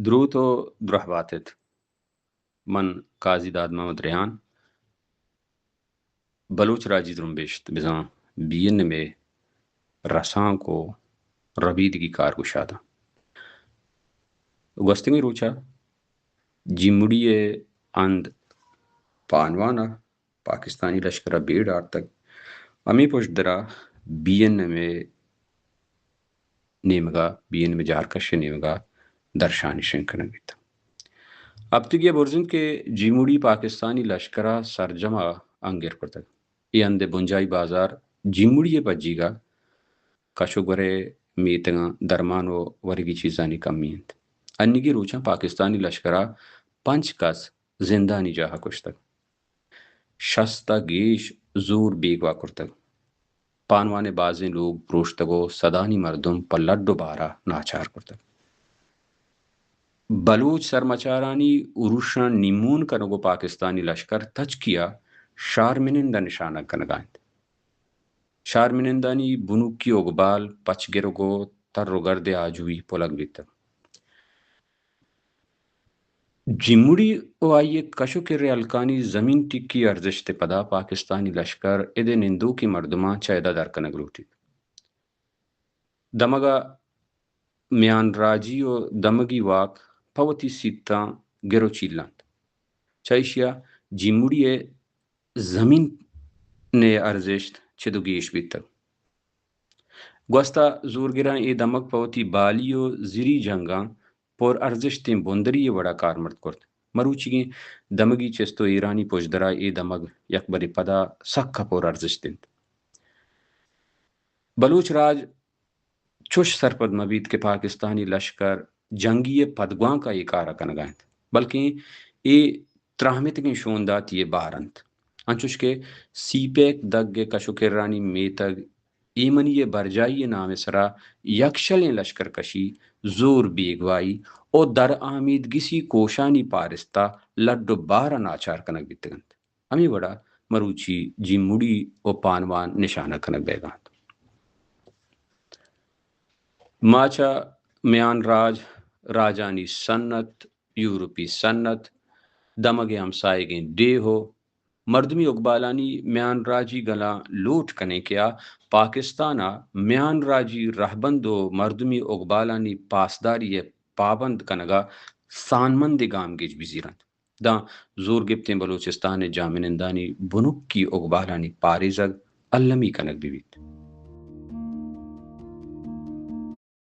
درود و درحباتت من قاضی داد محمد ریحان بلوچ راجی درنبشت بزان بین میں رسان کو ربیدگی کارگشادہ گوستنگی روچا جیمڑی اند پانوانا پاکستانی لشکرہ بیڑ آرتک امی پشت درا بین میں نیمگا بین میں جارکش نیمگا درشانی شنکنگیتا اب تک یہ برزن کے جیموڑی پاکستانی لشکرہ سرجمہ انگیر پرتک یہ اندے بنجائی بازار جیموڑی پجی گا کشو گرے میتنگا درمان و ورگی چیزانی کمیند انگی روچا پاکستانی لشکرہ پنچ کس زندانی جاہا کشتک شستا گیش زور بیگوا کرتک پانوانے بازیں لوگ پروشتگو صدانی مردم پر لڈو بارا ناچار کرتک بلوچ سرمچارانی اروشان نیمون کنگو پاکستانی لشکر تچ کیا شارمنندہ نشانہ کنگائند شارمنندانی بنوکی اگبال پچ گرگو تر رگرد آجوی پولگ بیتا جیموڑی او آئیے کشو کے ریالکانی زمین ٹکی ارزشت پدا پاکستانی لشکر ادے نندو کی مردمہ چیدہ در کنگلوٹی دمگا میان راجی و دمگی واک پوتی سیتا گرو چیلاند چائشیا جیموڑی زمین نے ارزشت چدو گیش بیتا گوستا زورگران ای دمگ پوتی بالی و زیری جنگاں پور ارزشتیں بندری وڑا کارمرد کرد مروچی دمگی چستو ایرانی پوشدرا ای دمگ یکبری پدا سکھا پور ارزشتیں بلوچ راج چوش سرپد مبید کے پاکستانی لشکر جنگی پدگواں کا یہ کارا کنگائیں بلکہ ای تراہمت کی شوندات یہ بارند انچوش کے سی پیک دگ کشو کرانی میتگ ایمنی یہ برجائی نام سرا یکشل لشکر کشی زور بیگوائی او در آمید گسی کوشانی پارستا لڈو بارا ناچار کنگ بیتگند امی وڑا مروچی جیموڑی او پانوان نشانہ کنگ بیگاند ماچا میان راج راجانی سنت یورپی سنت دمگ ہمسائے گیں ڈے ہو مردمی اقبالانی میان راجی گلا لوٹ کنے کیا پاکستانہ میان راجی رہبند و مردمی اقبالانی پاسداری پابند کنگا سانمند گام گیج بزیرند دا زور گپتیں بلوچستان جامنندانی بنک کی اقبالانی پاریزگ علمی کنگ بیوید